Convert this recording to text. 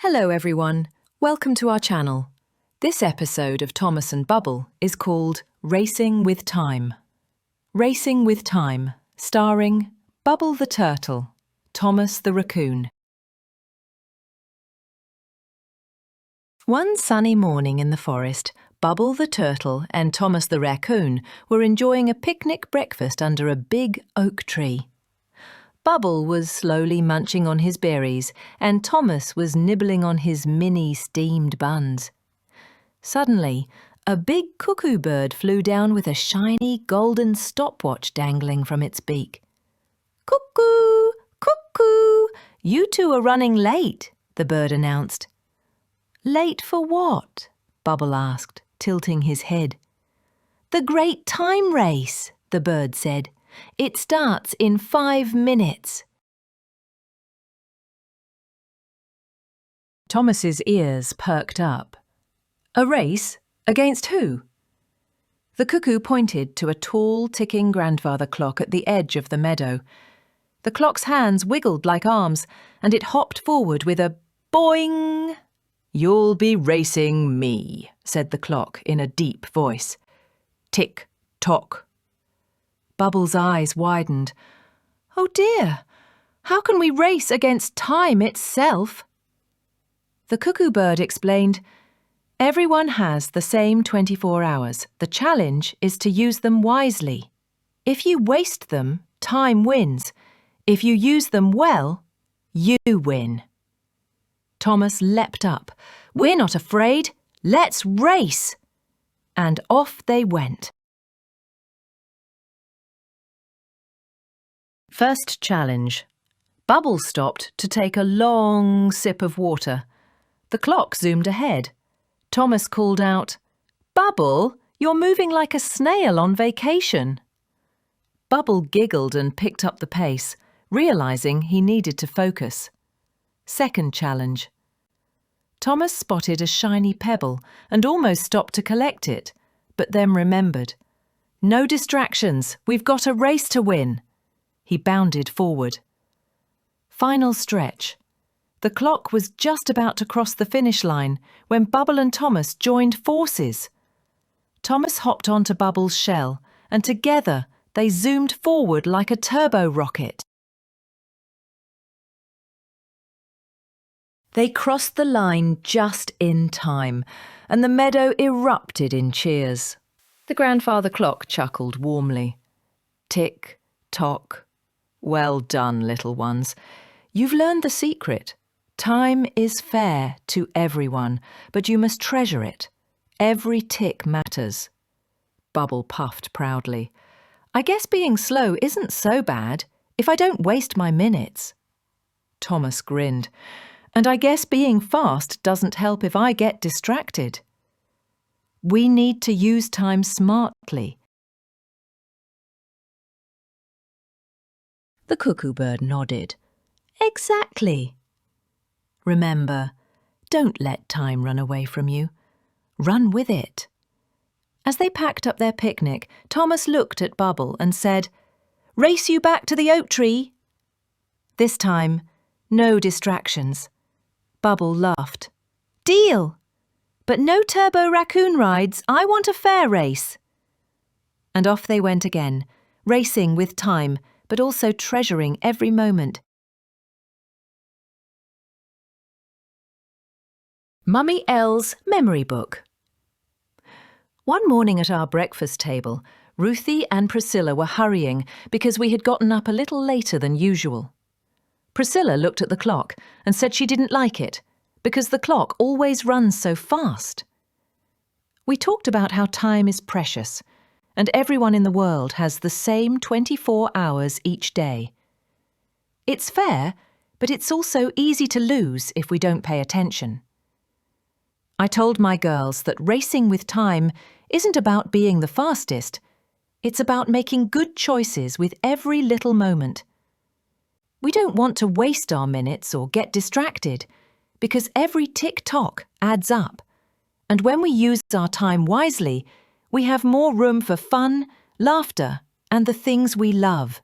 Hello everyone, welcome to our channel. This episode of Thomas and Bubble is called Racing with Time. Racing with Time, starring Bubble the Turtle, Thomas the Raccoon. One sunny morning in the forest, Bubble the Turtle and Thomas the Raccoon were enjoying a picnic breakfast under a big oak tree. Bubble was slowly munching on his berries, and Thomas was nibbling on his mini steamed buns. Suddenly, a big cuckoo bird flew down with a shiny golden stopwatch dangling from its beak. "Cuckoo! Cuckoo! You two are running late," the bird announced. "Late for what?" Bubble asked, tilting his head. "The great time race," the bird said. "It starts in 5 minutes. Thomas's ears perked up. A race? Against who? The cuckoo pointed to a tall, ticking grandfather clock at the edge of the meadow. The clock's hands wiggled like arms, and it hopped forward with a boing. "You'll be racing me," said the clock in a deep voice. Tick, tock. Bubble's eyes widened. "Oh dear, how can we race against time itself?" The cuckoo bird explained, "Everyone has the same 24 hours. The challenge is to use them wisely. If you waste them, time wins. If you use them well, you win." Thomas leapt up. "We're not afraid. Let's race!" And off they went. First challenge. Bubble stopped to take a long sip of water. The clock zoomed ahead. Thomas called out, "Bubble, you're moving like a snail on vacation." Bubble giggled and picked up the pace, realising he needed to focus. Second challenge. Thomas spotted a shiny pebble and almost stopped to collect it, but then remembered. "No distractions, we've got a race to win." He bounded forward. Final stretch. The clock was just about to cross the finish line when Bubble and Thomas joined forces. Thomas hopped onto Bubble's shell, and together they zoomed forward like a turbo rocket. They crossed the line just in time, and the meadow erupted in cheers. The grandfather clock chuckled warmly. Tick, tock. "Well done, little ones. You've learned the secret. Time is fair to everyone, but you must treasure it. Every tick matters." Bubble puffed proudly. "I guess being slow isn't so bad if I don't waste my minutes." Thomas grinned. "And I guess being fast doesn't help if I get distracted." We need to use time smartly. The cuckoo bird nodded. "Exactly." Remember, don't let time run away from you. Run with it. As they packed up their picnic, Thomas looked at Bubble and said, "Race you back to the oak tree." This time, no distractions. Bubble laughed. "Deal! But no turbo raccoon rides. I want a fair race." And off they went again, racing with time, but also treasuring every moment. Mummy L's Memory Book. One morning at our breakfast table, Ruthie and Priscilla were hurrying because we had gotten up a little later than usual. Priscilla looked at the clock and said she didn't like it because the clock always runs so fast. We talked about how time is precious, and everyone in the world has the same 24 hours each day. It's fair, but it's also easy to lose if we don't pay attention. I told my girls that racing with time isn't about being the fastest. It's about making good choices with every little moment. We don't want to waste our minutes or get distracted, because every tick-tock adds up. And when we use our time wisely, we have more room for fun, laughter, and the things we love.